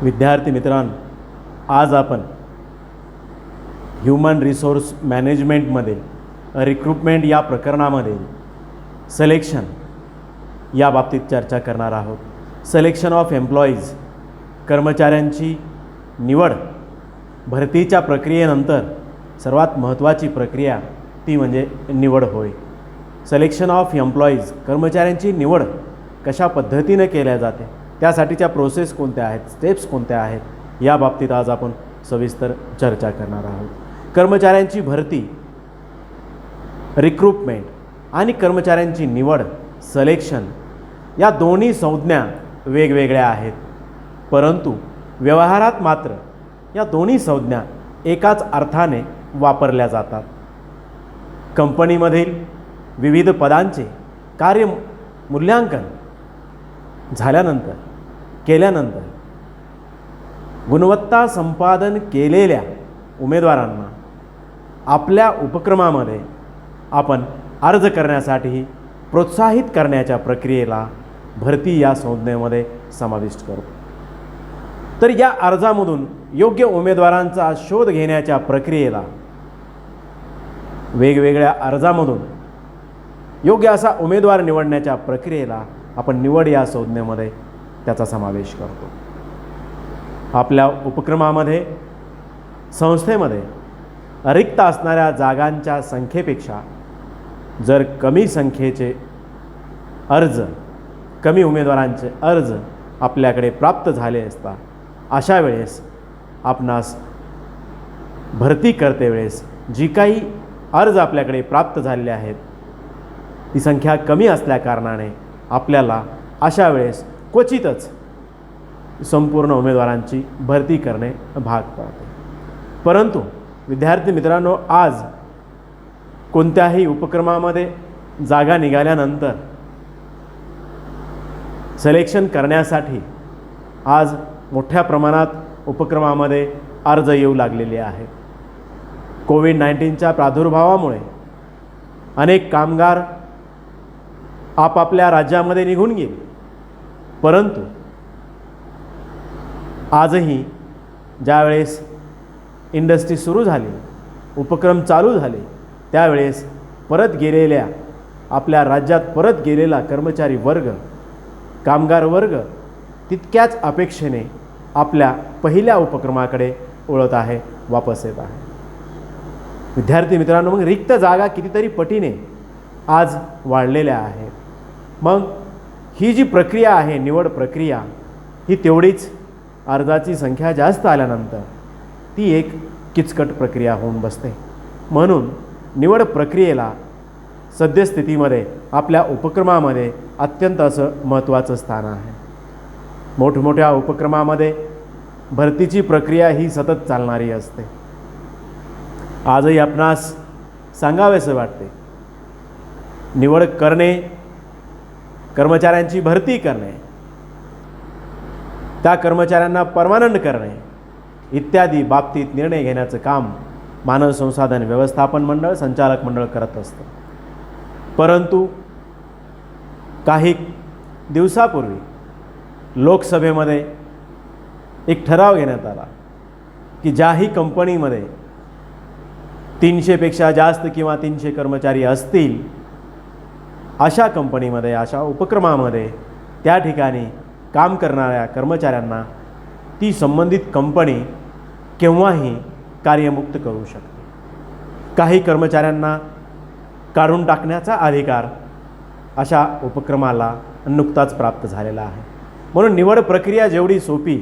विद्यार्थी मित्रांनो, आज आपण ह्यूमन रिसोर्स मॅनेजमेंटमध्ये रिक्रुटमेंट या प्रकरणामध्ये सिलेक्शन या बाबतीत चर्चा करणार आहोत। सिलेक्शन ऑफ एम्प्लॉईज, कर्मचाऱ्यांची निवड भरतीच्या प्रक्रियेनंतर सर्वात महत्त्वाची प्रक्रिया ती म्हणजे निवड होय। सिलेक्शन ऑफ एम्प्लॉईज, कर्मचाऱ्यांची निवड कशा पद्धतीने केल्या जाते, त्यासाठीच्या प्रोसेस कोणत्या आहेत, स्टेप्स कोणत्या आहेत, या बाबतीत आज आपण सविस्तर चर्चा करणार आहोत। कर्मचाऱ्यांची भरती, रिक्रुटमेंट आणि कर्मचाऱ्यांची निवड, सिलेक्शन या दोन्ही संज्ञा वेगवेगळ्या आहेत, परंतु व्यवहारात मात्र या दोन्ही संज्ञा एकाच अर्थाने वापरल्या जातात। कंपनीमधील विविध पदांचे कार्य मूल्यांकन केल्यानंतर गुणवत्ता संपादन केलेल्या उमेदवारांना आपल्या उपक्रमामध्ये आपण अर्ज करण्यासाठी प्रोत्साहित करण्याच्या प्रक्रियेला भरती या संज्ञेमध्ये समाविष्ट करतो। तर या अर्जामधून योग्य उमेदवारांचा शोध घेण्याच्या प्रक्रियेला, वेगवेगळ्या अर्जामधून योग्य असा उमेदवार निवडण्याच्या प्रक्रियेला आपण निवड या संज्ञेमध्ये त्याचा समावेश करतो। आपल्या उपक्रमामध्ये, संस्थेमध्ये रिक्त असणाऱ्या जागांच्या संख्येपेक्षा जर कमी संख्येचे अर्ज, कमी उमेदवारांचे अर्ज आपल्याकडे प्राप्त झाले असता, अशा वेळेस आपणास भरती करते वेळेस जी काही अर्ज आपल्याकडे प्राप्त झालेले आहेत ती संख्या कमी असल्याकारणाने आपल्याला अशा वेळेस क्वचितच संपूर्ण उमेदवारांची भरती करणे भाग पडते। परंतु विद्यार्थी मित्रांनो, आज कोणत्याही उपक्रमामध्ये जागा निघाल्यानंतर सिलेक्शन करण्यासाठी आज मोठ्या प्रमाणात उपक्रमामध्ये अर्ज येऊ लागलेले आहेत। कोविड-19च्या प्रादुर्भावामुळे अनेक कामगार आपापल्या राज्यामध्ये निघून गेले, परंतु आजही ज्यावेळेस इंडस्ट्री सुरू झाली, उपक्रम चालू झाले, त्यावेळेस परत गेलेल्या, आपल्या राज्यात परत गेलेला कर्मचारी वर्ग, कामगार वर्ग तितक्याच अपेक्षेने आपल्या पहिल्या उपक्रमाकडे वळत आहे, वापस येत आहे। विद्यार्थी मित्रांनो, मग रिक्त जागा कितीतरी पटीने आज वाढलेल्या आहेत। मग ही जी प्रक्रिया आहे, निवड प्रक्रिया, ही तेवढीच अर्जाची संख्या जास्त आल्यानंतर ती एक किचकट प्रक्रिया होऊन बसते। म्हणून निवड प्रक्रियेला सद्यस्थितीमध्ये आपल्या उपक्रमामध्ये अत्यंत असं महत्त्वाचं स्थान आहे। मोठमोठ्या उपक्रमामध्ये भरतीची प्रक्रिया ही सतत चालणारी असते। आजही आपणास सांगावेसे वाटते, निवड करणे, कर्मचाऱ्यांची भरती करणे, त्या कर्मचाऱ्यांना परमनंट करणे इत्यादी बाबतीत निर्णय घेण्याचं काम मानव संसाधन व्यवस्थापन मंडळ, संचालक मंडळ करत असतं। परंतु काही दिवसापूर्वी लोकसभेमध्ये एक ठराव घेण्यात आला की ज्याही कंपनीमध्ये 300पेक्षा जास्त किंवा 300 कर्मचारी असतील, अशा कंपनीमध्ये, अशा उपक्रमामध्ये त्या ठिकाणी काम करणाऱ्या कर्मचाऱ्यांना ती संबंधित कंपनी केव्हाही कार्यमुक्त करू शकते। काही कर्मचाऱ्यांना काढून टाकण्याचा अधिकार अशा उपक्रमाला नुकताच प्राप्त झालेला आहे। म्हणून निवड प्रक्रिया जेवढी सोपी,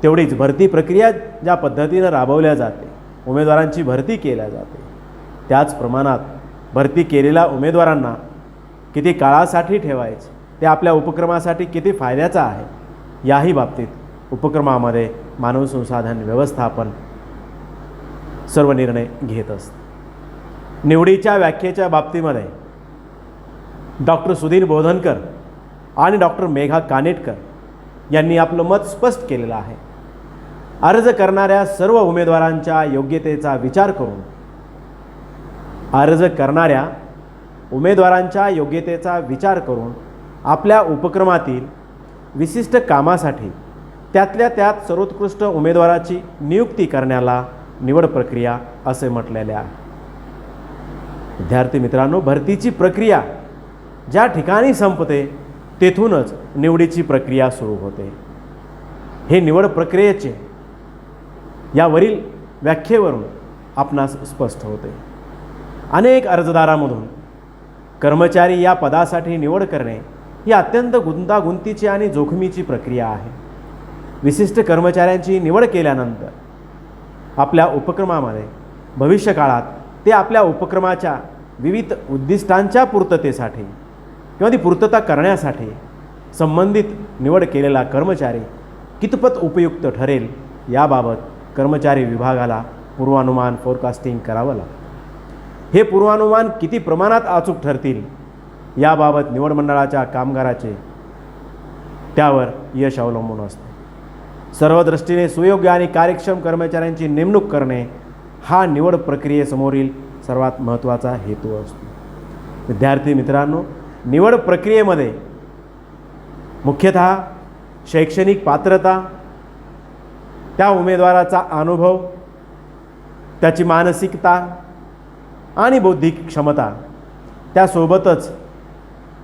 तेवढीच भरती प्रक्रिया ज्या पद्धतीने राबवल्या जाते, उमेदवारांची भरती केल्या जाते, त्याच प्रमाणात भरती केलेल्या उमेदवारांना किती काळासाठी ठेवायचे, ते आपल्या उपक्रमासाठी किती फायद्याचं आहे, याही बाबतीत उपक्रमामध्ये मानव संसाधन व्यवस्थापन सर्व निर्णय घेत असते। निवडीच्या व्याख्येच्या बाबतीमध्ये डॉक्टर सुधीर बोधनकर आणि डॉक्टर मेघा कानेटकर यांनी आपलं मत स्पष्ट केलेलं आहे। अर्ज करणाऱ्या सर्व उमेदवारांच्या योग्यतेचा विचार करून, अर्ज करणाऱ्या उमेदवारांच्या योग्यतेचा विचार करून आपल्या उपक्रमातील विशिष्ट कामासाठी त्यातल्या त्यात सर्वोत्कृष्ट उमेदवाराची नियुक्ती करण्याला निवड प्रक्रिया असे म्हटलेले आहे. विद्यार्थी मित्रांनो, भरतीची प्रक्रिया ज्या ठिकाणी संपते तेथूनच निवडीची प्रक्रिया सुरू होते. हे निवड प्रक्रियेचे यावरील व्याख्येवरून आपणास स्पष्ट होते. अनेक अर्जदारांमधून कर्मचारी या पदासाठी निवड करणे ही अत्यंत गुंतागुंतीची आणि जोखमीची प्रक्रिया आहे. विशिष्ट कर्मचाऱ्यांची निवड केल्यानंतर आपल्या उपक्रमामध्ये भविष्यकाळात ते आपल्या उपक्रमाच्या विविध उद्दिष्टांच्या पूर्ततेसाठी किंवा ती पूर्तता करण्यासाठी संबंधित निवड केलेला कर्मचारी कितपत उपयुक्त ठरेल याबाबत कर्मचारी विभागाला पूर्वानुमान फोरकास्टिंग करावं लागतं. हे पूर्वानुमान किती प्रमाणात अचूक ठरतील याबाबत निवड मंडळाच्या कामगाराचे त्यावर यश अवलंबून असते. सर्व दृष्टीने सुयोग्य आणि कार्यक्षम कर्मचाऱ्यांची नेमणूक करणे हा निवड प्रक्रियेसमोरील सर्वात महत्त्वाचा हेतू असतो. विद्यार्थी मित्रांनो, निवड प्रक्रियेमध्ये मुख्यतः शैक्षणिक पात्रता, त्या उमेदवाराचा अनुभव, त्याची मानसिकता आणि बौद्धिक क्षमता, त्यासोबतच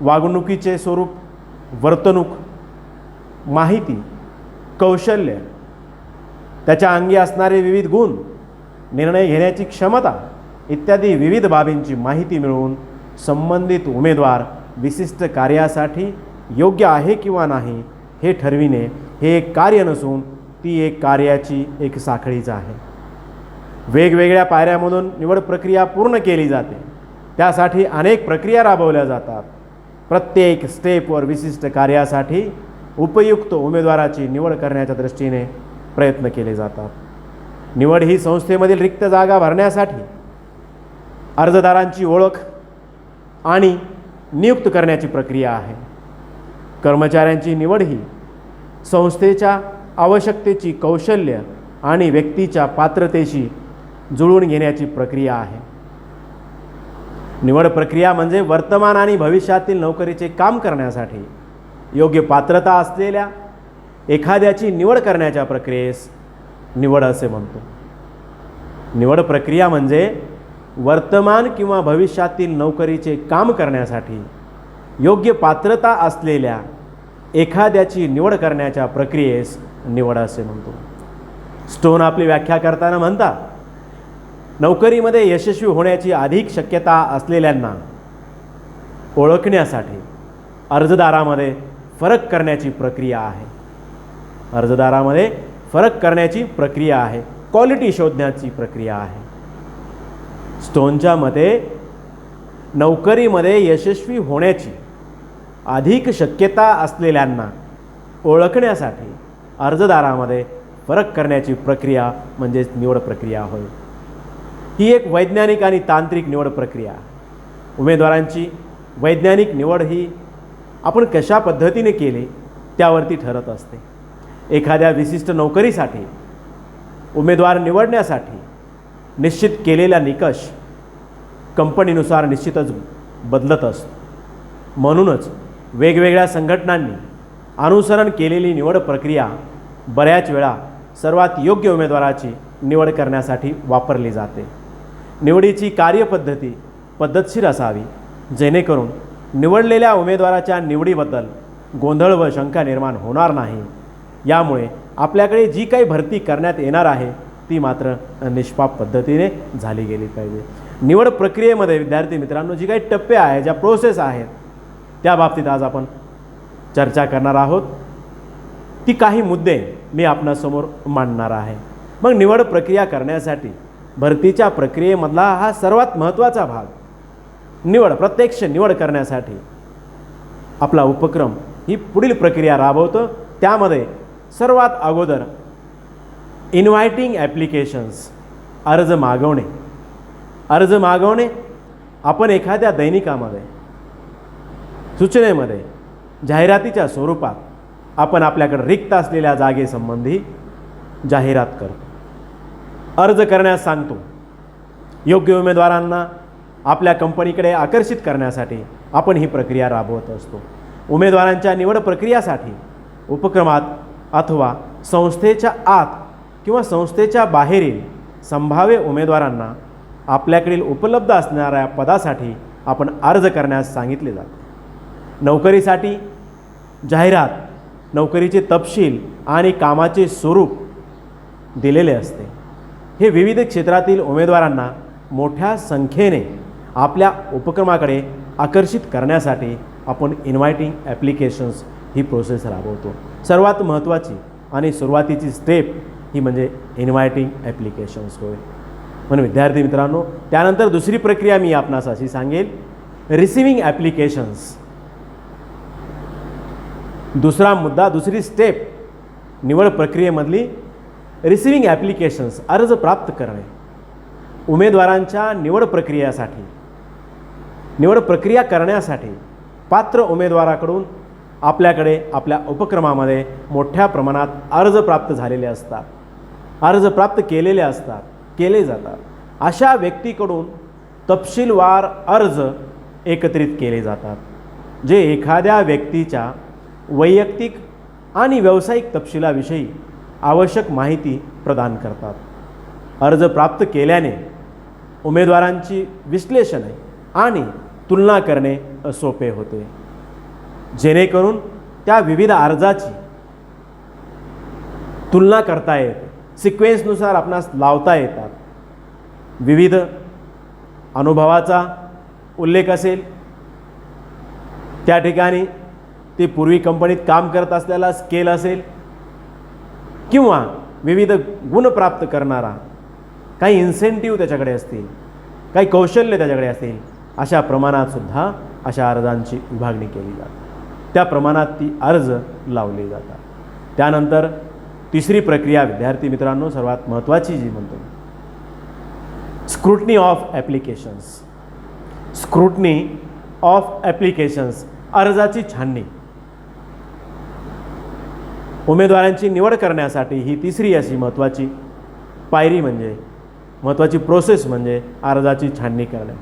वागणुकीचे स्वरूप, वर्तणूक, माहिती, कौशल्य, त्याच्या अंगी असणारे विविध गुण, निर्णय घेण्याची क्षमता इत्यादी विविध बाबींची माहिती मिळवून संबंधित उमेदवार विशिष्ट कार्यासाठी योग्य आहे किंवा नाही हे ठरविणे हे एक कार्य नसून ती एक कार्याची एक साखळीच आहे. वेगवेगळ्या पायऱ्यामधून निवड प्रक्रिया पूर्ण केली जाते. त्यासाठी अनेक प्रक्रिया राबवल्या जातात. प्रत्येक स्टेपवर विशिष्ट कार्यासाठी उपयुक्त उमेदवाराची निवड करण्याच्या दृष्टीने प्रयत्न केले जातात. निवड ही संस्थेमधील रिक्त जागा भरण्यासाठी अर्जदारांची ओळख आणि नियुक्त करण्याची प्रक्रिया आहे. कर्मचाऱ्यांची निवड ही संस्थेच्या आवश्यकतेची कौशल्य आणि व्यक्तीच्या पात्रतेशी जुळवून घेण्याची प्रक्रिया आहे. निवड प्रक्रिया म्हणजे वर्तमान आणि भविष्यातील नोकरीचे काम करण्यासाठी योग्य पात्रता असलेल्या एखाद्याची निवड करण्याच्या प्रक्रियेस निवड असे म्हणतो. निवड प्रक्रिया म्हणजे वर्तमान किंवा भविष्यातील नोकरीचे काम करण्यासाठी योग्य पात्रता असलेल्या एखाद्याची निवड करण्याच्या प्रक्रियेस निवड असे म्हणतो. स्टोन आपली व्याख्या करताना म्हणतात, नोकरीमध्ये यशस्वी होण्याची अधिक शक्यता असलेल्यांना ओळखण्यासाठी अर्जदारामध्ये फरक करण्याची प्रक्रिया आहे. अर्जदारामध्ये फरक करण्याची प्रक्रिया आहे. क्वालिटी शोधण्याची प्रक्रिया आहे. स्टोनच्या मते नोकरीमध्ये यशस्वी होण्याची अधिक शक्यता असलेल्यांना ओळखण्यासाठी अर्जदारामध्ये फरक करण्याची प्रक्रिया म्हणजेच निवड प्रक्रिया होय. ही एक वैज्ञानिक आणि तांत्रिक निवड प्रक्रिया. उमेदवारांची वैज्ञानिक निवड ही आपण कशा पद्धतीने केली त्यावरती ठरत असते. एखाद्या विशिष्ट नोकरीसाठी उमेदवार निवडण्यासाठी निश्चित केलेला निकष कंपनीनुसार निश्चितच बदलत असतो. म्हणूनच वेगवेगळ्या संघटनांनी अनुसरण केलेली निवड प्रक्रिया बऱ्याच वेळा सर्वात योग्य उमेदवाराची निवड करण्यासाठी वापरली जाते. निवडीची कार्यपद्धती पद्धतशीर असावी जेणेकरून निवडलेल्या उमेदवाराच्या निवडीबद्दल गोंधळ व शंका निर्माण होणार नाही. यामुळे आपल्याकडे जी काही भरती करण्यात येणार आहे ती मात्र निष्पाप पद्धतीने झाली गेली पाहिजे. निवड प्रक्रियेमध्ये विद्यार्थी मित्रांनो जी काही टप्पे आहेत, ज्या प्रोसेस आहेत त्या बाबतीत आज आपण चर्चा करणार आहोत. ती काही मुद्दे मी आपणासमोर मांडणार आहे. मग निवड प्रक्रिया करण्यासाठी भरतीच्या प्रक्रियेमधला हा सर्वात महत्त्वाचा भाग निवड, प्रत्यक्ष निवड करण्यासाठी आपला उपक्रम ही पुढील प्रक्रिया राबवतो. त्यामध्ये सर्वात अगोदर इन्व्हायटिंग ॲप्लिकेशन्स, अर्ज मागवणे. अर्ज मागवणे आपण एखाद्या दैनिकामध्ये, सूचनेमध्ये, जाहिरातीच्या स्वरूपात आपण आपल्याकडे रिक्त असलेल्या जागेसंबंधी जाहिरात करतो. अर्ज करण्यास सांगतो. योग्य उमेदवारांना आपल्या कंपनीकडे आकर्षित करण्यासाठी आपण ही प्रक्रिया राबवत असतो. उमेदवारांच्या निवड प्रक्रियासाठी उपक्रमात अथवा संस्थेच्या आत किंवा संस्थेच्या बाहेरील संभाव्य उमेदवारांना आपल्याकडील उपलब्ध असणाऱ्या पदासाठी आपण अर्ज करण्यास सांगितले जाते। नोकरीसाठी जाहिरात, नोकरीचे तपशील आणि कामाचे स्वरूप दिलेले असते। हे विविध क्षेत्रातील उमेदवारांना मोठ्या संख्येने आपल्या उपक्रमाकडे आकर्षित करण्यासाठी आपण इन्व्हायटिंग ॲप्लिकेशन्स ही प्रोसेस राबवतो। सर्वात महत्त्वाची आणि सुरुवातीची स्टेप ही म्हणजे इन्व्हायटिंग ॲप्लिकेशन्स होय। म्हणून विद्यार्थी मित्रांनो, त्यानंतर दुसरी प्रक्रिया मी आपणास अशी सांगेल, रिसिव्हिंग ॲप्लिकेशन्स। दुसरा मुद्दा, दुसरी स्टेप निवड प्रक्रियेमधली रिसिव्हिंग ॲप्लिकेशन्स, अर्ज प्राप्त करणे। उमेदवारांच्या निवड प्रक्रिया करण्यासाठी पात्र उमेदवाराकडून आपल्याकडे आपल्या उपक्रमामध्ये मोठ्या प्रमाणात अर्ज प्राप्त झालेले असतात, अर्ज प्राप्त केले जातात। अशा व्यक्तीकडून तपशीलवार अर्ज एकत्रित केले जातात, जे एखाद्या व्यक्तीच्या वैयक्तिक आणि व्यावसायिक तपशिलाविषयी आवश्यक माहिती प्रदान करतात। अर्ज प्राप्त केल्याने उमेदवारांची विश्लेषणे आणि तुलना करणे सोपे होते, जेणेकरून त्या विविध अर्जाची तुलना करता येते, सिक्वेन्सनुसार आपणास लावता येतात। विविध अनुभवाचा उल्लेख असेल, त्या ठिकाणी ते पूर्वी कंपनीत काम करत असलेला स्केल असेल, किंवा विविध गुण प्राप्त करणारा काही इन्सेंटिव्ह त्याच्याकडे असतील, काही कौशल्य त्याच्याकडे असतील, अशा प्रमाणात सुद्धा अशा अर्जांची विभागणी केली जाते। त्या प्रमाणात ती अर्ज लावले जातात। त्यानंतर तिसरी प्रक्रिया विद्यार्थी मित्रांनो, सर्वात महत्त्वाची जी म्हणतो, scrutiny of applications. Scrutiny of applications, अर्जाची छाननी। उमेदवारांची निवड करण्यासाठी ही तिसरी अशी महत्त्वाची पायरी महत्त्वाची प्रोसेस म्हणजे अर्जाची छाननी करणे।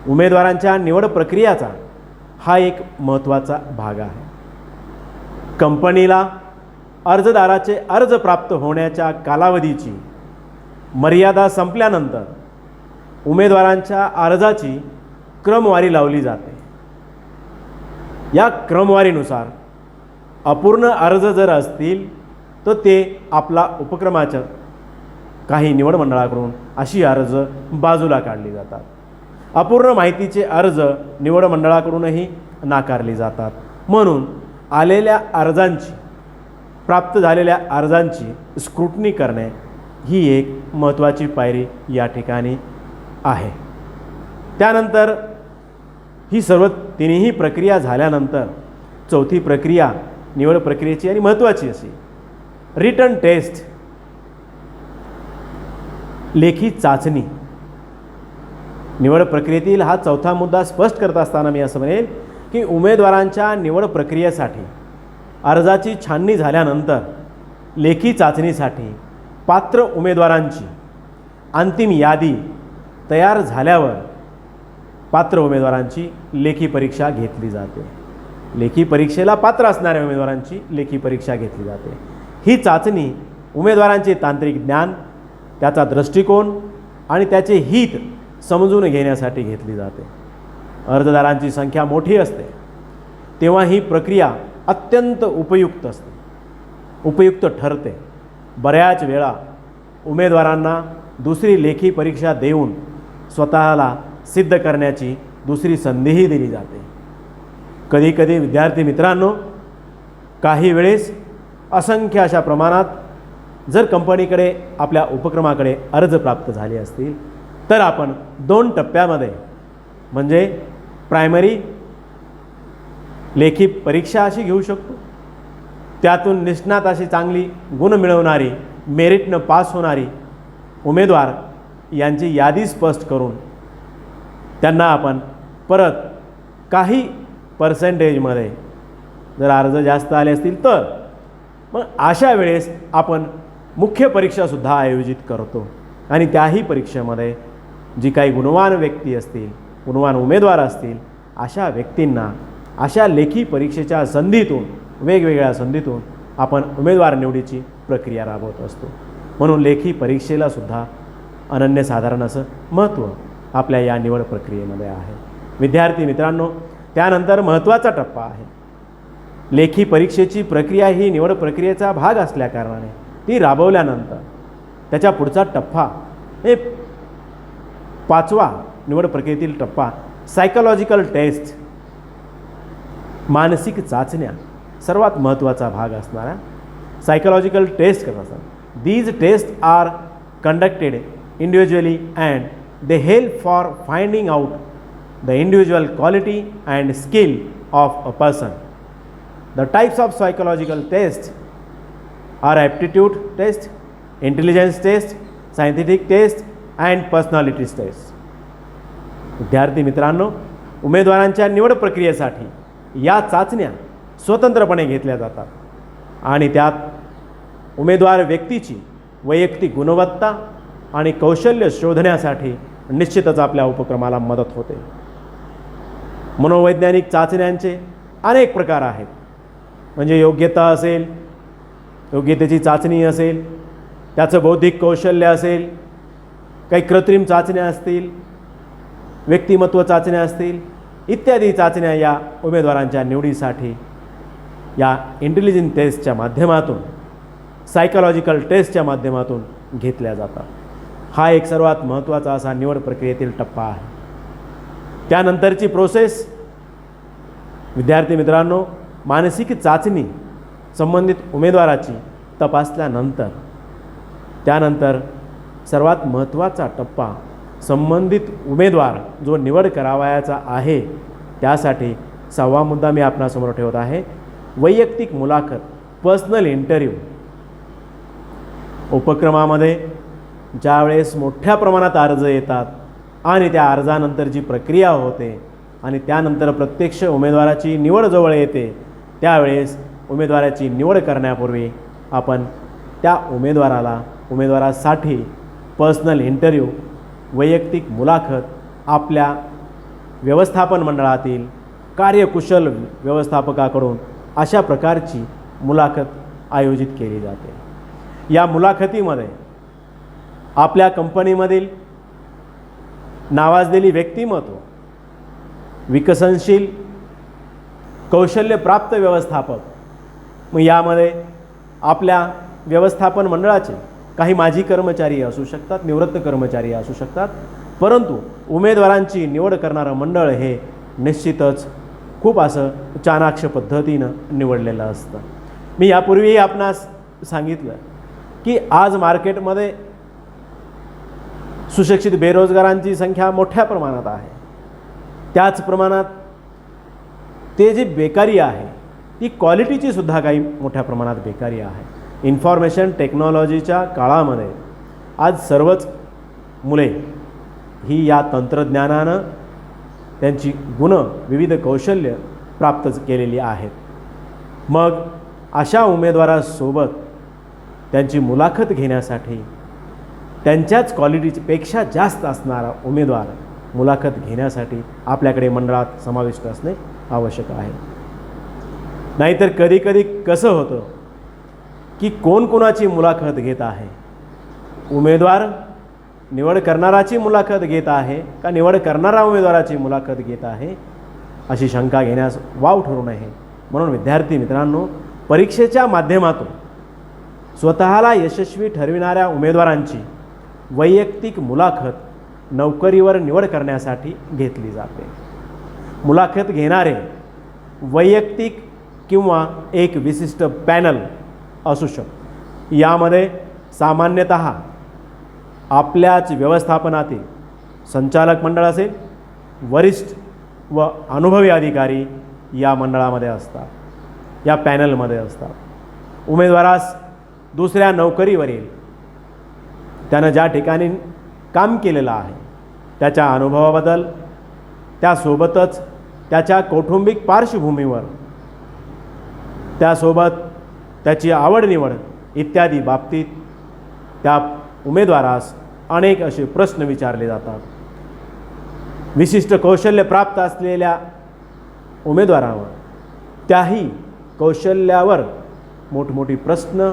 उमेदवारांच्या निवड प्रक्रियाचा हा एक महत्त्वाचा भाग आहे। कंपनीला अर्जदाराचे अर्ज प्राप्त होण्याच्या कालावधीची मर्यादा संपल्यानंतर उमेदवारांच्या अर्जाची क्रमवारी लावली जाते। या क्रमवारीनुसार अपूर्ण अर्ज जर असतील तर ते आपला उपक्रमाच्या काही निवड मंडळाकडून अशी अर्ज बाजूला काढली जातात। अपूर्ण माहितीचे अर्ज निवड मंडळाकडूनही नाकारली जातात। म्हणून प्राप्त झालेल्या अर्जांची स्क्रुटनी करणे ही एक महत्त्वाची पायरी या ठिकाणी आहे। त्यानंतर ही सर्व तिन्ही प्रक्रिया झाल्यानंतर चौथी प्रक्रिया निवड प्रक्रियेची आणि महत्त्वाची अशी रिटन टेस्ट, लेखी चाचणी। निवड प्रक्रियेतील हा चौथा मुद्दा स्पष्ट करत असताना मी असं म्हणेल की उमेदवारांच्या निवड प्रक्रियेसाठी अर्जाची छाननी झाल्यानंतर लेखी चाचणीसाठी पात्र उमेदवारांची अंतिम यादी तयार झाल्यावर पात्र उमेदवारांची लेखी परीक्षा घेतली जाते। लेखी परीक्षेला पात्र असणाऱ्या उमेदवारांची लेखी परीक्षा घेतली जाते। ही चाचणी उमेदवारांचे तांत्रिक ज्ञान, त्याचा दृष्टिकोन आणि त्याचे हित समजून घेण्यासाठी घेतली जाते। अर्जदारांची संख्या मोठी असते तेव्हा ही प्रक्रिया अत्यंत उपयुक्त ठरते। बऱ्याच वेळा उमेदवारांना दुसरी लेखी परीक्षा देऊन स्वतःला सिद्ध करण्याची दुसरी संधीही दिली जाते। कधीकधी विद्यार्थी मित्रांनो, काही वेळेस असंख्य अशा प्रमाणात जर कंपनीकडे आपल्या उपक्रमाकडे अर्ज प्राप्त झाले असतील तर आपण 2 टप्प्यामध्ये म्हणजे प्रायमरी लेखी परीक्षा अशी घेऊ शकतो। त्यातून निष्णात अशी चांगली गुण मिळवणारी, मेरिटनं पास होणारी उमेदवार यांची यादी स्पष्ट करून त्यांना आपण परत काही पर्सेंटेजमध्ये जर अर्ज जास्त आले असतील तर मग अशा वेळेस आपण मुख्य परीक्षासुद्धा आयोजित करतो आणि त्याही परीक्षेमध्ये जी काही गुणवान व्यक्ती असतील, गुणवान उमेदवार असतील, अशा व्यक्तींना अशा लेखी परीक्षेच्या संधीतून, वेगवेगळ्या संधीतून आपण उमेदवार निवडीची प्रक्रिया राबवत असतो. म्हणून लेखी परीक्षेला सुद्धा अनन्यसाधारण असं महत्त्व आपल्या या निवड प्रक्रियेमध्ये आहे. विद्यार्थी मित्रांनो, त्यानंतर महत्त्वाचा टप्पा आहे. लेखी परीक्षेची प्रक्रिया ही निवड प्रक्रियेचा भाग असल्याकारणाने ती राबवल्यानंतर त्याच्या पुढचा टप्पा हे 5वा निवड प्रक्रियेतील टप्पा सायकोलॉजिकल टेस्ट, मानसिक चाचण्या सर्वात महत्त्वाचा भाग असणाऱ्या सायकोलॉजिकल टेस्ट करत असतात. These test are conducted individually and they help for finding out the individual quality and skill of a person. The types of psychological tests are aptitude test, intelligence test, scientific test and personality test. विद्यार्थी मित्रांनो, उमेदवारांच्या निवड प्रक्रियेसाठी या चाचण्या स्वतंत्रपणे घेतल्या जातात आणि त्यात उमेदवार व्यक्तीची वैयक्तिक गुणवत्ता आणि कौशल्य शोधण्यासाठी निश्चितच आपल्या उपक्रमाला मदत होते. मनोवैज्ञानिक चाचण्यांचे अनेक प्रकार आहेत. म्हणजे योग्यता असेल, योग्यतेची चाचणी असेल, त्याचं बौद्धिक कौशल्य असेल, काही कृत्रिम चाचण्या असतील, व्यक्तिमत्व चाचण्या असतील, इत्यादी चाचण्या या उमेदवारांच्या निवडीसाठी या इंटेलिजन्स टेस्टच्या माध्यमातून, सायकोलॉजिकल टेस्टच्या माध्यमातून घेतल्या जातात. हा एक सर्वात महत्त्वाचा असा निवड प्रक्रियेतील टप्पा आहे. त्यानंतरची प्रोसेस विद्यार्थी मित्रांनो, मानसिक चाचणी संबंधित उमेदवाराची तपासल्यानंतर त्यानंतर सर्वात महत्त्वाचा टप्पा संबंधित उमेदवार जो निवड करावयाचा आहे त्यासाठी 6वा मुद्दा मी आपणासमोर ठेवत आहे, वैयक्तिक मुलाखत, पर्सनल इंटरव्ह्यू. उपक्रमामध्ये ज्यावेळेस मोठ्या प्रमाणात अर्ज येतात आणि त्या अर्जानंतर जी प्रक्रिया होते आणि त्यानंतर प्रत्यक्ष उमेदवाराची निवड जवळ येते, त्यावेळेस उमेदवाराची निवड करण्यापूर्वी आपण त्या उमेदवारासाठी पर्सनल इंटरव्ह्यू, वैयक्तिक मुलाखत आपल्या व्यवस्थापन मंडळातील कार्यकुशल व्यवस्थापकाकडून अशा प्रकारची मुलाखत आयोजित केली जाते. या मुलाखतीमध्ये आपल्या कंपनीमधील नावाजलेली व्यक्तिमत्व, विकसनशील कौशल्यप्राप्त व्यवस्थापक, मग यामध्ये आपल्या व्यवस्थापन मंडळाचे काही माजी कर्मचारी असू शकतात, निवृत्त कर्मचारी असू शकतात, परंतु उमेदवारांची निवड करणारं मंडळ हे निश्चितच खूप असं चाणाक्ष पद्धतीनं निवडलेलं असतं. मी यापूर्वीही आपणास सांगितलं की आज मार्केटमध्ये सुशिक्षित बेरोजगारांची संख्या मोठ्या प्रमाणात आहे. त्याच प्रमाणात ते जी बेकारी आहे ती क्वालिटीची सुद्धा काही मोठ्या प्रमाणात बेकारी आहे. इन्फॉर्मेशन टेक्नॉलॉजीच्या काळामध्ये आज सर्वच मुले ही या तंत्रज्ञानानं त्यांची गुणं, विविध कौशल्य प्राप्त केलेली आहेत. मग अशा उमेदवारासोबत त्यांची मुलाखत घेण्यासाठी त्यांच्याच क्वालिटीपेक्षा जास्त असणारा उमेदवार मुलाखत घेण्यासाठी आपल्याकडे मंडळात समाविष्ट असणे आवश्यक आहे. नाहीतर कधीकधी कसं होतं की कोण कोणाची मुलाखत घेत आहे, उमेदवार निवड करणाराची मुलाखत घेत आहे का निवड करणारा उमेदवाराची मुलाखत घेत आहे, अशी शंका घेण्यास वाव ठरू नये. म्हणून विद्यार्थी मित्रांनो, परीक्षेच्या माध्यमातून स्वतःला यशस्वी ठरविणाऱ्या उमेदवारांची वैयक्तिक मुलाखत नोकरीवर निवड करण्यासाठी घेतली जाते. मुलाखत घेणारे वैयक्तिक किंवा एक विशिष्ट पॅनल असू शकतो. यामध्ये सामान्यतः आपल्याच व्यवस्थापनातील संचालक मंडळ असेल, वरिष्ठ व अनुभवी अधिकारी या मंडळामध्ये असतात, या पॅनलमध्ये असतात. उमेदवारास दुसऱ्या नोकरीवरील त्यानं ज्या ठिकाणी काम केलेलं आहे त्याच्या अनुभवाबद्दल, त्यासोबतच त्याच्या कौटुंबिक पार्श्वभूमीवर, त्यासोबत त्याची आवड निवड इत्यादी बाबतीत त्या उमेदवारास अनेक असे प्रश्न विचारले जातात. विशिष्ट कौशल्य प्राप्त असलेल्या उमेदवारावर त्याही कौशल्यावर मोठमोठी प्रश्न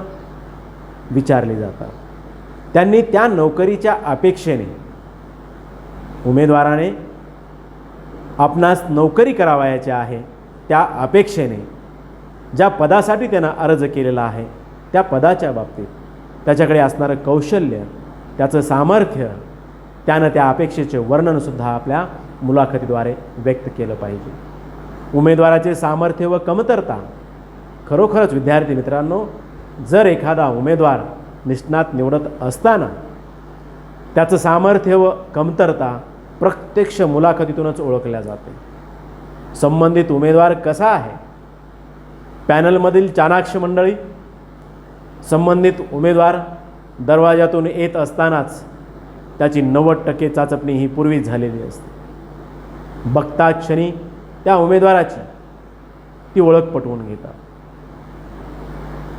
विचारले जातात. त्यांनी त्या नोकरीच्या अपेक्षेने उमेदवाराने आपणास नोकरी करावयाची आहे त्या अपेक्षेने ज्या पदासाठी त्यानं अर्ज केलेला आहे त्या पदाच्या बाबतीत त्याच्याकडे असणारं कौशल्य, त्याचं सामर्थ्य, त्यानं त्या अपेक्षेचे वर्णनसुद्धा आपल्या मुलाखतीद्वारे व्यक्त केलं पाहिजे. उमेदवाराचे सामर्थ्य व कमतरता खरोखरच विद्यार्थी मित्रांनो, जर एखादा उमेदवार निष्णात निवडत असताना त्याचं सामर्थ्य व कमतरता प्रत्यक्ष मुलाखतीतूनच ओळखल्या जाते. संबंधित उमेदवार कसा आहे, पॅनलमधील चाणाक्ष मंडळी संबंधित उमेदवार दरवाजातून येत असतानाच त्याची 90% चाचपणी ही पूर्वीच झालेली असते. बघता क्षणी त्या उमेदवाराची ती ओळख पटवून घेतात.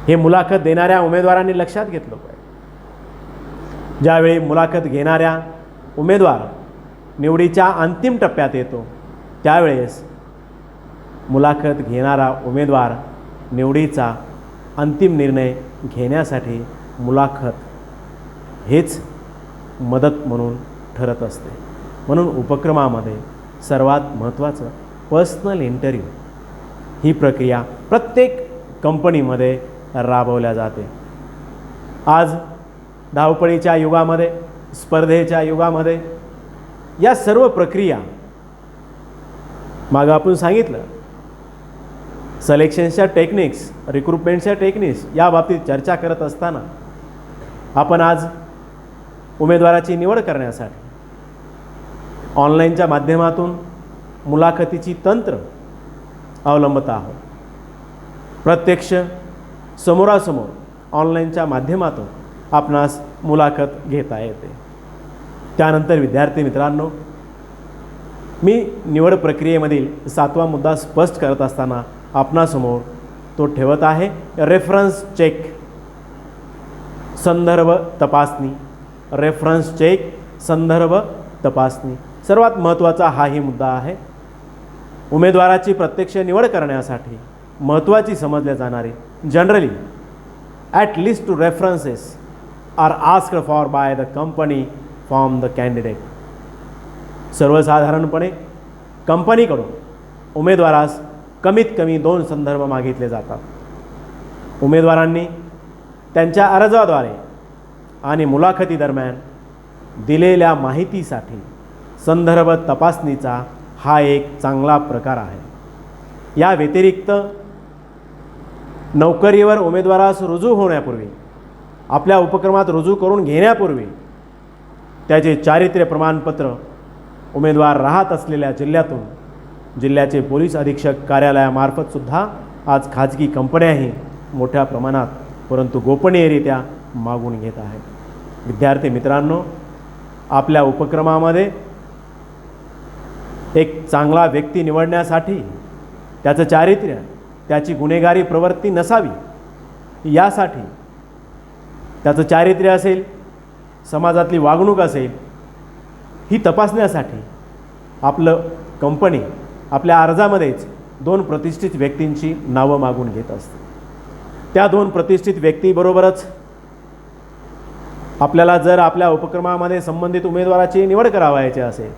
हे मुलाखत देणाऱ्या उमेदवारांनी लक्षात घेतलं पाहिजे. ज्यावेळी मुलाखत घेणाऱ्या उमेदवार निवडीच्या अंतिम टप्प्यात येतो त्यावेळेस मुलाखत घेणारा उमेदवार निवडीचा अंतिम निर्णय घेण्यासाठी मुलाखत हेच मदत म्हणून ठरत असते. म्हणून उपक्रमामध्ये सर्वात महत्त्वाचं पर्सनल इंटरव्ह्यू ही प्रक्रिया प्रत्येक कंपनीमध्ये राबवल्या जाते. आज धावपळीच्या युगामध्ये, स्पर्धेच्या युगामध्ये या सर्व प्रक्रिया मागं आपण सांगितलं सिलेक्शनच्या टेक्निक्स, रिक्रुटमेंटच्या टेक्निक्स या बाबतीत चर्चा करत असताना आपण आज उमेदवाराची निवड करण्यासाठी ऑनलाईनच्या माध्यमातून मुलाखतीची तंत्र अवलंबत आहोत. प्रत्यक्ष समोरासमोर ऑनलाईनच्या माध्यमातून आपणास मुलाखत घेता येते. त्यानंतर विद्यार्थी मित्रांनो, मी निवड प्रक्रियेमधील 7वा मुद्दा स्पष्ट करत असताना आपणासमोर तो ठेवत आहे रेफरन्स चेक, संदर्भ तपासणी. रेफरन्स चेक, संदर्भ तपासणी सर्वात महत्त्वाचा हाही मुद्दा आहे. उमेदवाराची प्रत्यक्ष निवड करण्यासाठी महत्त्वाची समजल्या जाणारी generally at least 2 references are asked for by the company from the candidate. सर्वसाधारणपणे कंपनीकडून उमेदवारास कमीत कमी 2 संदर्भ मागितले जातात. उमेदवारांनी त्यांच्या अर्जाद्वारे आणि मुलाखती दरम्यान दिलेल्या माहितीसाठी संदर्भ तपासणीचा हा एक चांगला प्रकार आहे. या व्यतिरिक्त नोकरीवर उमेदवारास रुजू होण्यापूर्वी, आपल्या उपक्रमात रुजू करून घेण्यापूर्वी त्याचे चारित्र्य प्रमाणपत्र उमेदवार राहत असलेल्या जिल्ह्यातून जिल्ह्याचे पोलीस अधीक्षक कार्यालयामार्फतसुद्धा आज खाजगी कंपन्याही मोठ्या प्रमाणात परंतु गोपनीयरित्या मागून घेत आहेत. विद्यार्थी मित्रांनो, आपल्या उपक्रमामध्ये एक चांगला व्यक्ती निवडण्यासाठी त्याचं चारित्र्य, त्याची गुन्हेगारी प्रवृत्ती नसावी यासाठी त्याचं चारित्र्य असेल, समाजातली वागणूक असेल, ही तपासण्यासाठी आपलं कंपनी आपल्या अर्जामध्येच 2 प्रतिष्ठित व्यक्तींची नावं मागून घेत असते. त्या 2 प्रतिष्ठित व्यक्तीबरोबरच आपल्याला जर आपल्या उपक्रमामध्ये संबंधित उमेदवाराची निवड करावयाची असेल,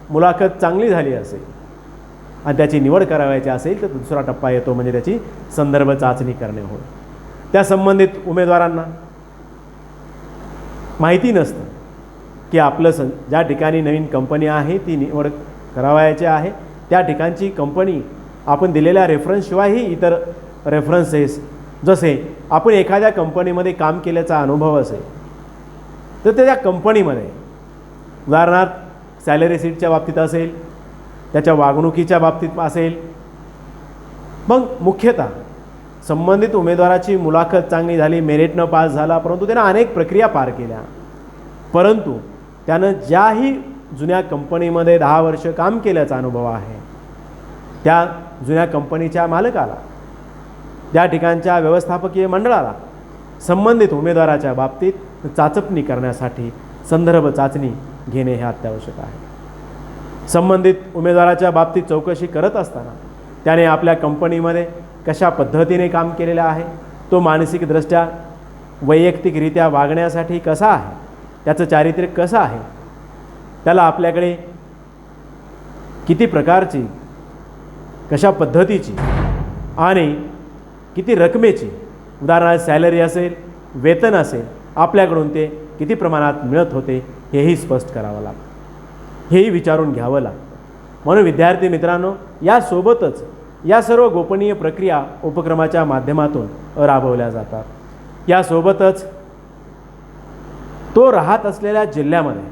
मुलाखत चांगली झाली असेल आणि त्याची निवड करावयाची असेल तर दुसरा टप्पा येतो म्हणजे त्याची संदर्भ चाचणी करणे होय. त्या संबंधित उमेदवारांना माहिती नसतं की आपलं ज्या ठिकाणी नवीन कंपनी आहे ती निवड करावयाची आहे त्या ठिकाणची कंपनी आपण दिलेल्या रेफरन्सशिवायही इतर रेफरन्सेस, जसे आपण एखाद्या कंपनीमध्ये काम केल्याचा अनुभव असेल तर त्या कंपनीमध्ये उदाहरणार्थ सॅलरी सीटच्या बाबतीत असेल, त्याच्या वागणुकीच्या बाबतीत असेल, मग मुख्यतः संबंधित उमेदवाराची मुलाखत चांगली झाली, मेरिटनं पास झाला, परंतु त्यानं अनेक प्रक्रिया पार केल्या, परंतु त्यानं ज्याही जुन्या कंपनीमध्ये 10 वर्ष काम केल्याचा अनुभव आहे त्या जुन्या कंपनीच्या मालकाला, त्या ठिकाणच्या व्यवस्थापकीय मंडळाला संबंधित उमेदवाराच्या बाबतीत चाचपणी करण्यासाठी संदर्भ चाचणी घेणे हे अत्यावश्यक आहे. संबंधित उमेदवाराच्या बाबतीत चौकशी करत असताना त्याने आपल्या कंपनीमध्ये कशा पद्धतीने काम केलेलं आहे, तो मानसिकदृष्ट्या वैयक्तिकरित्या वागण्यासाठी कसा आहे, त्याचं चारित्र्य कसं आहे, त्याला आपल्याकडे किती प्रकारची, कशा पद्धतीची आणि किती रकमेची, उदाहरणार्थ सॅलरी असेल, वेतन असेल, आपल्याकडून ते किती प्रमाणात मिळत होते हेही स्पष्ट करावं लागतं, हेही विचारून घ्यावं लागतं. म्हणून विद्यार्थी मित्रांनो, यासोबतच या सर्व गोपनीय प्रक्रिया उपक्रमाच्या माध्यमातून राबवल्या जातात. यासोबतच तो राहत असलेल्या जिल्ह्यामध्ये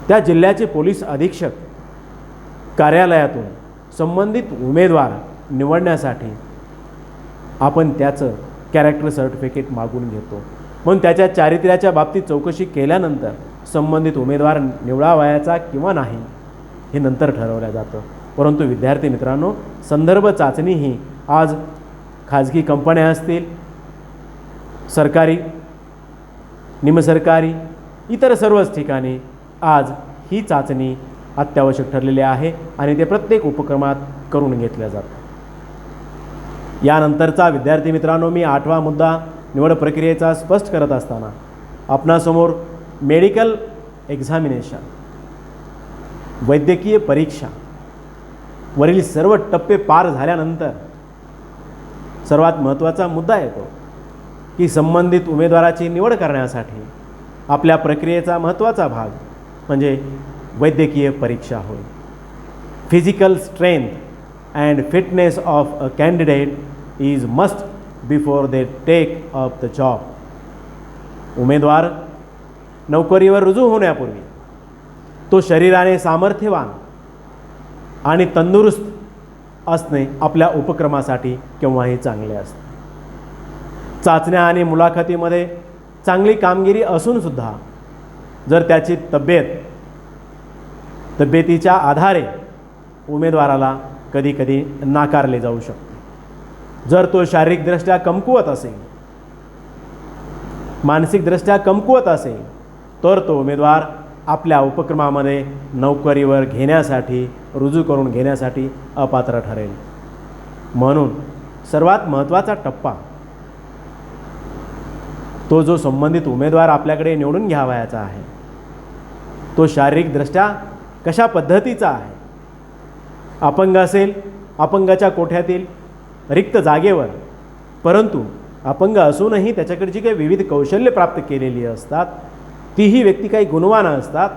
त्या जिल्ह्याचे पोलीस अधीक्षक कार्यालयातून संबंधित उमेदवार निवडण्यासाठी आपण त्याचं कॅरेक्टर सर्टिफिकेट मागून घेतो. म्हणून त्याच्या चारित्र्याच्या बाबतीत चौकशी केल्यानंतर संबंधित उमेदवार निवडावयाचा किंवा नाही हे नंतर ठरवलं जातं. परंतु विद्यार्थी मित्रांनो, संदर्भ चाचणी ही आज खाजगी कंपन्या असतील, सरकारी, निमसरकारी, इतर सर्वच ठिकाणी आज ही चाचणी अत्यावश्यक ठरलेली आहे आणि ते प्रत्येक उपक्रमात करून घेतल्या जातं. यानंतरचा विद्यार्थी मित्रांनो, मी 8वा मुद्दा निवड प्रक्रियेचा स्पष्ट करत असताना आपणासमोर मेडिकल एक्झामिनेशन, वैद्यकीय परीक्षा वरील सर्व टप्पे पार झाल्यानंतर सर्वात महत्त्वाचा मुद्दा येतो की संबंधित उमेदवाराची निवड करण्यासाठी आपल्या प्रक्रियेचा महत्त्वाचा भाग म्हणजे वैद्यकीय परीक्षा होय. Physical strength and fitness of a candidate is must before they take up the job. उमेदवार नोकरीवर रुजू होण्यापूर्वी तो शरीराने सामर्थ्यवान आणि तंदुरुस्त असणे आपल्या उपक्रमासाठी केव्हाही चांगले असते. चाचण्या आणि मुलाखतीमध्ये चांगली कामगिरी असूनसुद्धा जर त्याची तब्येतीच्या आधारे उमेदवाराला कधीकधी नाकारले जाऊ शकते. जर तो शारीरिकदृष्ट्या कमकुवत असेल, मानसिकदृष्ट्या कमकुवत असेल, तर तो उमेदवार आपल्या उपक्रमामध्ये नोकरीवर घेण्यासाठी, रुजू करून घेण्यासाठी अपात्र ठरेल. म्हणून सर्वात महत्त्वाचा टप्पा तो जो संबंधित उमेदवार आपल्याकडे निवडून घ्यावयाचा आहे तो शारीरिकदृष्ट्या कशा पद्धतीचा आहे. अपंग असेल, अपंगाच्या कोठ्यातील रिक्त जागेवर, परंतु अपंग असूनही त्याच्याकडे जी काही विविध कौशल्य प्राप्त केलेली असतात तीही व्यक्ती काही गुणवान असतात.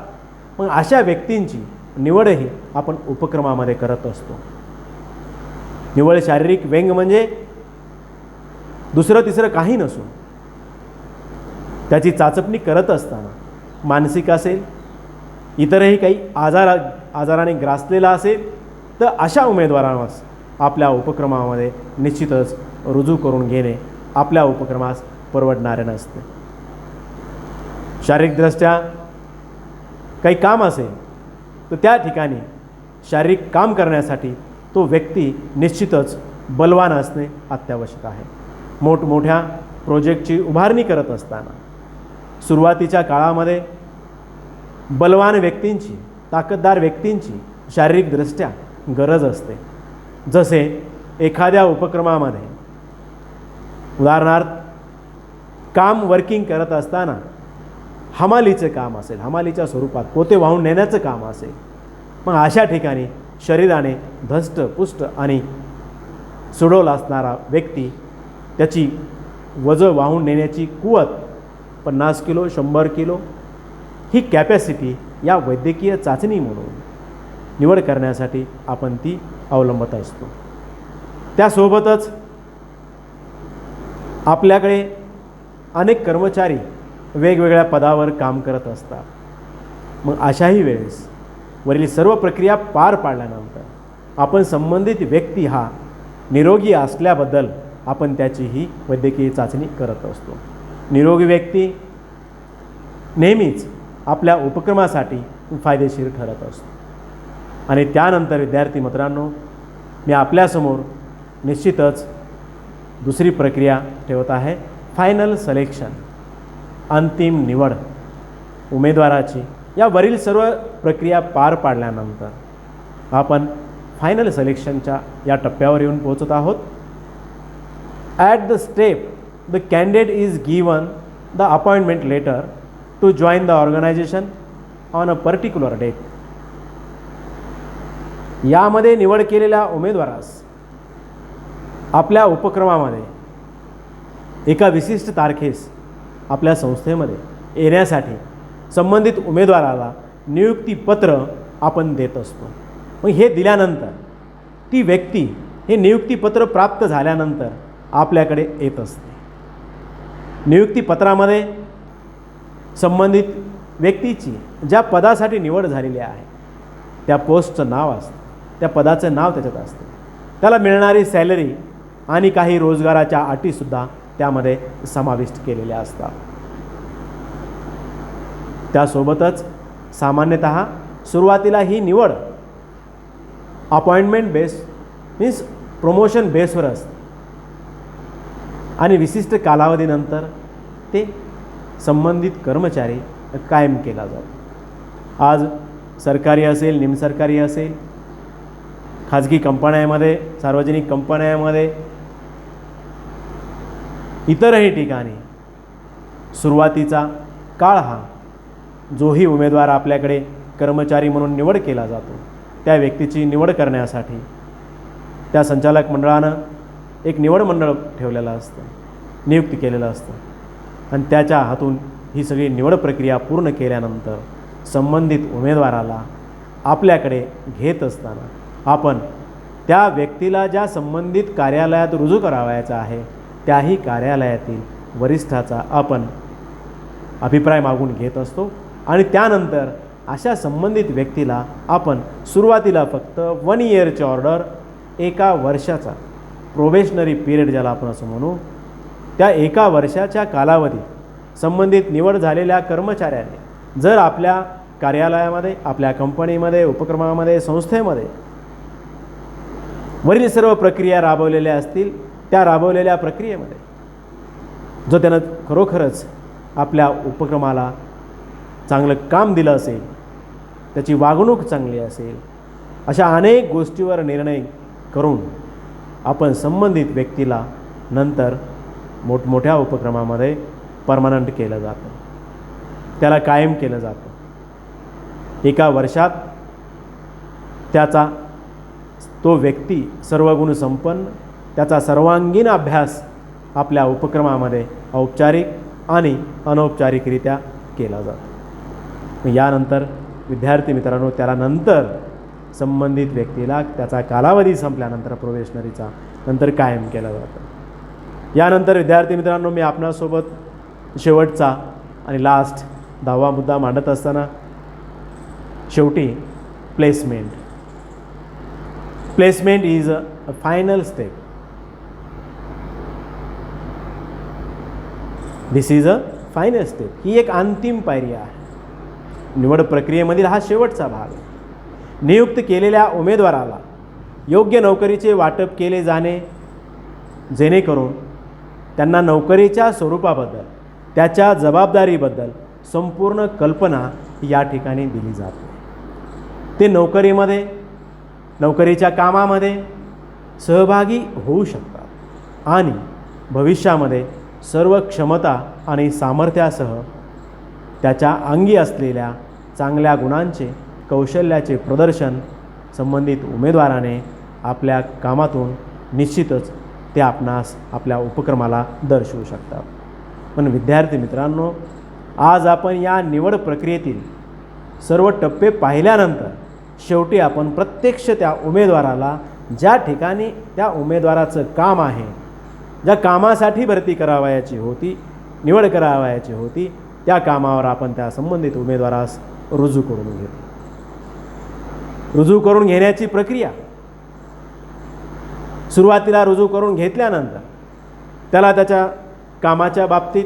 मग अशा व्यक्तींची निवडही आपण उपक्रमामध्ये करत असतो. निवड शारीरिक व्यंग म्हणजे दुसरं तिसरं काही नसून त्याची चाचपणी करत असताना मानसिक असेल, इतरही काही आजाराने ग्रासलेला असेल तर अशा उमेदवारांनाच आपल्या उपक्रमामध्ये निश्चितच रुजू करून घेणे आपल्या उपक्रमास परवडणारे नसते. शारीरिकदृष्ट्या काही काम असेल तर त्या ठिकाणी शारीरिक काम करण्यासाठी तो व्यक्ती निश्चितच बलवान असणे अत्यावश्यक आहे. मोठमोठ्या प्रोजेक्टची उभारणी करत असताना सुरुवातीच्या काळामध्ये बलवान व्यक्तींची, ताकददार व्यक्तींची शारीरिकदृष्ट्या गरज असते. जसे एखाद्या उपक्रमामध्ये उदाहरणार्थ काम वर्किंग करत असताना हमालीचे काम असेल, हमालीच्या स्वरूपात पोते वाहून नेण्याचं काम असेल, मग अशा ठिकाणी शरीराने धष्टपुष्ट आणि सुडौल असणारा व्यक्ती त्याची वजं वाहून नेण्याची कुवत 50 किलो 100 किलो ही कॅपॅसिटी या वैद्यकीय चाचणी म्हणून निवड करण्यासाठी आपण ती अवलंबत असतो. त्यासोबतच आपल्याकडे अनेक कर्मचारी वेगवेगळ्या पदावर काम करत असतात. मग अशाही वेळेस वरील सर्व प्रक्रिया पार पाडल्यानंतर आपण संबंधित व्यक्ती हा निरोगी असल्याबद्दल आपण त्याचीही वैद्यकीय चाचणी करत असतो. निरोगी व्यक्ती नेहमीच आपल्या उपक्रमासाठी फायदेशीर ठरत असतो. आणि त्यानंतर विद्यार्थी मित्रांनो, मी आपल्यासमोर निश्चितच दुसरी प्रक्रिया ठेवत आहे, फायनल सिलेक्शन, अंतिम निवड उमेदवाराची. या वरील सर्व प्रक्रिया पार पाडल्यानंतर आपण फायनल सिलेक्शनच्या या टप्प्यावर येऊन पोहोचत आहोत. At the step, the candidate is given the appointment letter to join the organization on a particular date. यामध्ये निवड केलेल्या उमेदवारास आपल्या उपक्रमामध्ये एका विशिष्ट तारखेस आपल्या संस्थेमध्ये येण्यासाठी संबंधित उमेदवाराला नियुक्तीपत्र आपण देत असतो. मग हे दिल्यानंतर ती व्यक्ती हे नियुक्तीपत्र प्राप्त झाल्यानंतर आपल्याकडे येत असते. नियुक्तीपत्रामध्ये संबंधित व्यक्तीची ज्या पदासाठी निवड झालेली आहे त्या पोस्टचं नाव असतं, त्या पदाचं नाव त्याच्यात असतं, त्याला मिळणारी सॅलरी आणि काही रोजगाराच्या अटीसुद्धा त्यामध्ये समाविष्ट केलेल्या असतात. त्यासोबतच सामान्यतः सुरुवातीला ही निवड अपॉइंटमेंट बेस मीन्स प्रमोशन बेसवर असते आणि विशिष्ट कालावधीनंतर ते संबंधित कर्मचारी कायम केला जातो. आज सरकारी असेल, निमसरकारी असेल, खाजगी कंपन्यांमध्ये, सार्वजनिक कंपन्यांमध्ये, इतरही ठिकाणी सुरुवातीचा काळ हा जोही उमेदवार आपल्याकडे कर्मचारी म्हणून निवड केला जातो त्या व्यक्तीची निवड करण्यासाठी त्या संचालक मंडळानं एक निवड मंडळ ठेवलेलं असतं, नियुक्त केलेलं असतं आणि त्याच्या हातून ही सगळी निवड प्रक्रिया पूर्ण केल्यानंतर संबंधित उमेदवाराला आपल्याकडे घेत असताना आपण त्या व्यक्तीला ज्या संबंधित कार्यालयात रुजू करावायचा आहे त्याही कार्यालयातील वरिष्ठाचा आपण अभिप्राय मागून घेत असतो आणि त्यानंतर अशा संबंधित व्यक्तीला आपण सुरुवातीला फक्त 1 इयरची ऑर्डर, एका वर्षाचा प्रोबेशनरी पिरियड ज्याला आपण असं म्हणू, त्या एका वर्षाच्या कालावधीत संबंधित निवड झालेल्या कर्मचाऱ्याने जर आपल्या कार्यालयामध्ये, आपल्या कंपनीमध्ये, उपक्रमामध्ये, संस्थेमध्ये वरील सर्व प्रक्रिया राबवलेल्या असतील, त्या राबवलेल्या प्रक्रियेमध्ये जो त्यानं खरोखरच आपल्या उपक्रमाला चांगलं काम दिलं असेल, त्याची वागणूक चांगली असेल, अशा अनेक गोष्टीवर निर्णय करून आपण संबंधित व्यक्तीला नंतर मोठमोठ्या उपक्रमामध्ये परमनंट केलं जातं, त्याला कायम केलं जातं. एका वर्षात त्याचा तो व्यक्ती सर्वगुण संपन्न, त्याचा सर्वांगीण अभ्यास आपल्या उपक्रमामध्ये औपचारिक आणि अनौपचारिकरित्या केला जातो. यानंतर विद्यार्थी मित्रांनो त्याला नंतर संबंधित व्यक्तीला त्याचा कालावधी संपल्यानंतर प्रोबेशनरीचा नंतर कायम केला जातो. यानंतर विद्यार्थी मित्रांनो मी आपणासोबत शेवटचा आणि लास्ट 10वा मुद्दा मांडत असताना शेवटी placement. Placement is a final step. This is a final step. ही एक अंतिम पायरी आहे. निवड प्रक्रियेमधील हा शेवटचा भाग आहे. नियुक्त केलेल्या उमेदवाराला योग्य नोकरीचे वाटप केले जाणे जेणेकरून त्यांना नोकरीच्या स्वरूपाबद्दल, त्याच्या जबाबदारीबद्दल संपूर्ण कल्पना या ठिकाणी दिली जाते. ते नोकरीमध्ये, नोकरीच्या कामामध्ये सहभागी होऊ शकतात आणि भविष्यामध्ये सर्व क्षमता आणि सामर्थ्यासह त्याच्या अंगी असलेल्या चांगल्या गुणांचे, कौशल्याचे प्रदर्शन संबंधित उमेदवाराने आपल्या कामातून निश्चितच ते आपणास आपल्या उपक्रमाला दर्शवू शकतात. पण विद्यार्थी मित्रांनो आज आपण या निवड प्रक्रियेतील सर्व टप्पे पाहिल्यानंतर शेवटी आपण प्रत्यक्ष त्या उमेदवाराला ज्या ठिकाणी त्या उमेदवाराचं काम आहे, ज्या कामासाठी भरती करावयाची होती, निवड करावयाची होती, त्या कामावर आपण त्या संबंधित उमेदवारास रुजू करून घेतो. रुजू करून घेण्याची प्रक्रिया सुरुवातीला रुजू करून घेतल्यानंतर त्याला त्याच्या कामाच्या बाबतीत,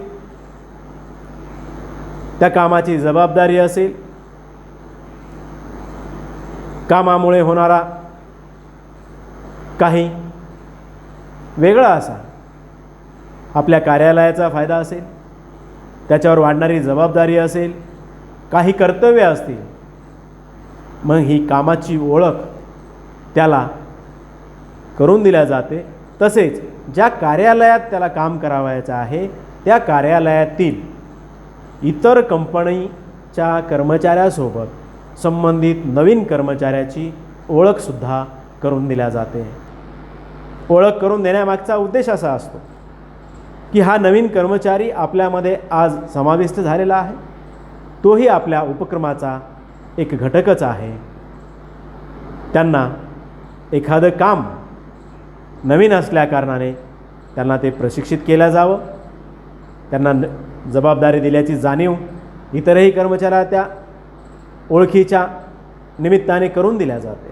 त्या कामाची जबाबदारी असेल, कामामुळे होणारा काही वेगळा असा आपल्या कार्यालयाचा फायदा असेल, त्याच्यावर वाढणारी जबाबदारी असेल, काही कर्तव्य असतील, मग ही कामाची ओळख त्याला करून दिल्या जाते. तसेच ज्या कार्यालयात त्याला काम करावायचं आहे त्या कार्यालयातील इतर कंपनीच्या कर्मचाऱ्यासोबत संबंधित नवीन कर्मचाऱ्याची ओळखसुद्धा करून दिल्या जाते. ओळख करून देण्यामागचा उद्देश असा असतो की हा नवीन कर्मचारी आपल्यामध्ये आज समाविष्ट झालेला आहे, तोही आपल्या उपक्रमाचा एक घटकच आहे. त्यांना एखादं काम नवीन असल्याकारणाने त्यांना ते प्रशिक्षित केलं जावं, त्यांना जबाबदारी दिल्याची जाणीव इतरही कर्मचाऱ्या त्या ओळखीच्या निमित्ताने करून दिल्या जाते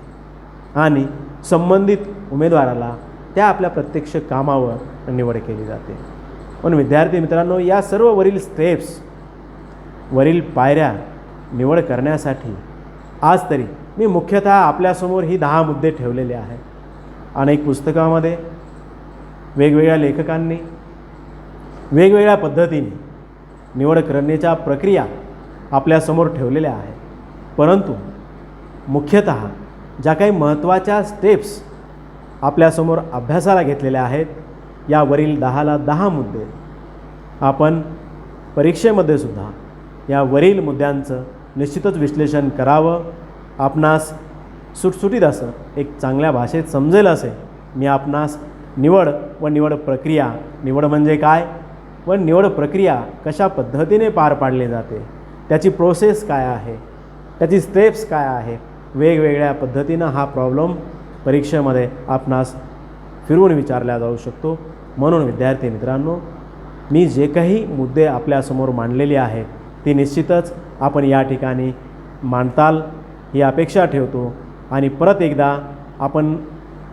आणि संबंधित उमेदवाराला त्या आपल्या प्रत्यक्ष कामावर निवड केली जाते. पण विद्यार्थी मित्रांनो, या सर्व वरील स्टेप्स, वरील पायऱ्या निवड करण्यासाठी आज तरी मी मुख्यतः आपल्यासमोर ही 10 मुद्दे ठेवलेले आहेत. अनेक पुस्तकामध्ये वेगवेगळ्या लेखकांनी वेगवेगळ्या पद्धतीने निवड करण्याच्या प्रक्रिया आपल्यासमोर ठेवलेल्या आहेत. परंतु मुख्यतः ज्या काही महत्त्वाच्या स्टेप्स आपल्यासमोर अभ्यासाला घेतलेल्या आहेत, या वरील 10 मुद्दे आपण परीक्षेमध्ये सुद्धा या वरील मुद्द्यांचं निश्चितच विश्लेषण करावं. आपणास सुटसुटीत असं एक चांगल्या भाषेत समजेल असे मी आपणास निवड व निवड प्रक्रिया, निवड म्हणजे काय व निवड प्रक्रिया कशा पद्धतीने पार पाडली जाते, त्याची प्रोसेस काय आहे, त्याची स्टेप्स काय आहे, वेगवेगळ्या पद्धतीनं हा प्रॉब्लेम परीक्षेमध्ये आपणास फिरवून विचारला जाऊ शकतो. म्हणून विद्यार्थी मित्रांनो, मी जे काही मुद्दे आपल्यासमोर मांडलेले आहेत ती निश्चितच आपण या ठिकाणी मांडताल ही अपेक्षा ठेवतो. आणि परत एकदा आपण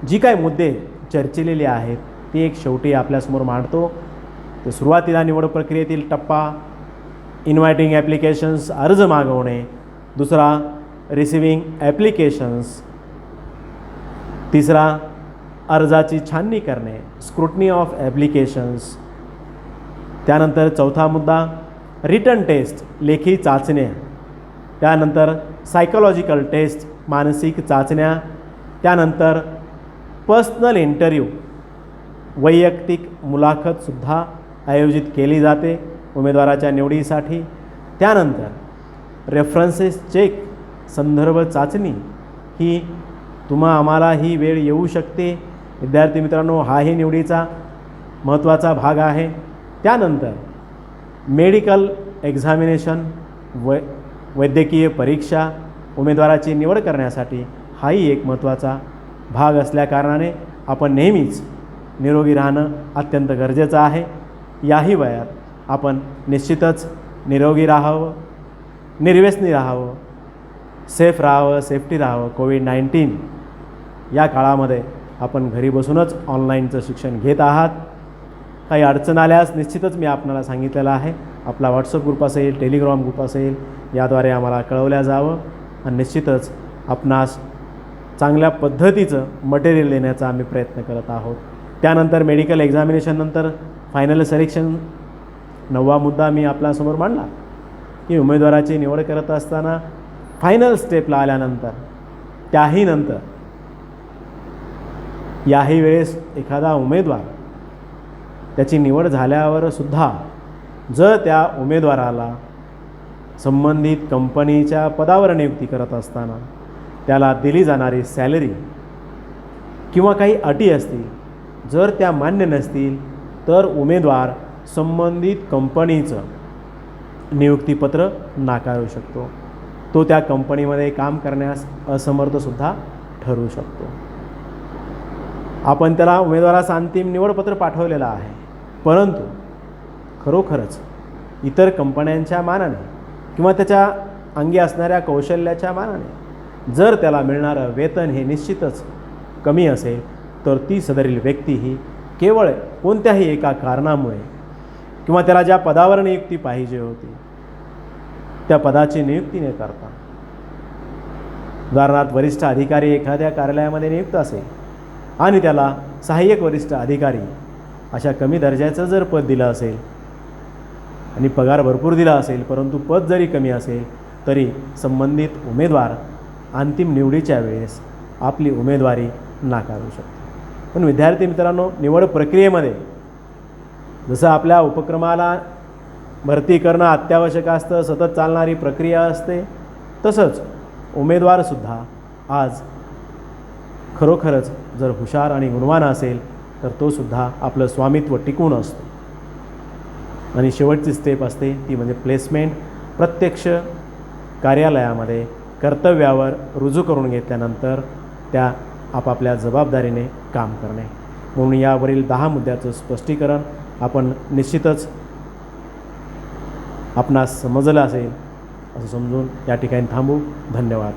जी काही मुद्दे चर्चिलेली आहेत ती एक शेवटी आपल्यासमोर मांडतो. तर सुरुवातीला निवड प्रक्रियेतील टप्पा, इन्व्हायटिंग ॲप्लिकेशन्स, अर्ज मागवणे. दुसरा रिसिविंग ॲप्लिकेशन्स. तिसरा अर्जाची छाननी करणे, स्क्रुटनी ऑफ ॲप्लिकेशन्स. त्यानंतर चौथा मुद्दा रिटन टेस्ट, लेखी चाचण्या. त्यानंतर सायकोलॉजिकल टेस्ट, मानसिक चाचण्या. त्यानंतर पर्सनल इंटरव्ह्यू, वैयक्तिक मुलाखतसुद्धा आयोजित केली जाते उमेदवाराच्या निवडीसाठी. त्यानंतर रेफरन्सेस चेक, संदर्भ चाचणी. ही आम्हाला ही वेळ येऊ शकते विद्यार्थी मित्रांनो, हाही निवडीचा महत्त्वाचा भाग आहे. त्यानंतर मेडिकल एक्झामिनेशन, वैद्यकीय परीक्षा उमेदवाराची निवड करण्यासाठी हाही एक महत्त्वाचा भाग असल्याकारणाने आपण नेहमीच निरोगी राहणं अत्यंत गरजेचं आहे. याही वयात आपण निश्चितच निरोगी राहावं, निर्व्यसनी राहावं, सेफ राहावं, सेफ्टी राहावं. कोविड-19 या काळामध्ये आपण घरी बसूनच ऑनलाईनचं शिक्षण घेत आहात. काही अडचण आल्यास निश्चितच मी आपल्याला सांगितलेलं आहे, आपला व्हॉट्सअप ग्रुप असेल, टेलिग्राम ग्रुप असेल, याद्वारे आम्हाला कळवल्या जावं. आणि निश्चितच आपणास चांगल्या पद्धतीचं मटेरियल देण्याचा आम्ही प्रयत्न करत आहोत. त्यानंतर मेडिकल एक्झामिनेशननंतर फायनल सिलेक्शन, 9वा मुद्दा मी आपल्यासमोर मांडला की उमेदवाराची निवड करत असताना फायनल स्टेपला आल्यानंतर त्याही नंतर याही वेळेस एखादा उमेदवार त्याची निवड झाल्यावर सुद्धा जर त्या उमेदवाराला संबंधित कंपनीच्या पदावर नियुक्ती करत असताना त्याला दिली जाणारी सॅलरी किंवा काही अटी असतील, जर त्या मान्य नसतील तर उमेदवार संबंधित कंपनीचं नियुक्तीपत्र नाकारू शकतो. तो त्या कंपनीमध्ये काम करण्यास असमर्थसुद्धा ठरू शकतो. आपण त्याला उमेदवाराचं अंतिम निवडपत्र पाठवलेलं आहे, परंतु खरोखरच इतर कंपन्यांच्या मानाने किंवा त्याच्या अंगी असणाऱ्या कौशल्याच्या मानाने जर त्याला मिळणारं वेतन हे निश्चितच कमी असेल तर ती सदरील व्यक्ती ही केवळ कोणत्याही एका कारणामुळे किंवा त्याला ज्या पदावर नियुक्ती पाहिजे होती त्या पदाची नियुक्ती न करता, उदाहरणार्थ वरिष्ठ अधिकारी एखाद्या कार्यालयामध्ये नियुक्त असेल आणि त्याला सहाय्यक वरिष्ठ अधिकारी अशा कमी दर्जाचं जर पद दिलं असेल आणि पगार भरपूर दिला असेल, परंतु पद जरी कमी असेल तरी संबंधित उमेदवार अंतिम निवडीच्या वेळेस आपली उमेदवारी नाकारू शकतो. पण विद्यार्थी मित्रांनो, निवड प्रक्रियेमध्ये जसं आपल्या उपक्रमाला भरती करणं अत्यावश्यक असतं, सतत चालणारी प्रक्रिया असते, तसंच उमेदवारसुद्धा आज खरोखरच जर हुशार आणि गुणवान असेल तर तोसुद्धा आपलं स्वामित्व टिकवून असतो. आणि शेवटची स्टेप असते ती म्हणजे प्लेसमेंट. प्रत्यक्ष कार्यालयामध्ये कर्तव्यावर रुजू करून घेतल्यानंतर त्या आपापल्या जबाबदारीने काम करणे. म्हणून यावरील 10 मुद्द्याचं स्पष्टीकरण आपण निश्चितच आपणास समजलं असेल असं समजून या ठिकाणी थांबू. धन्यवाद.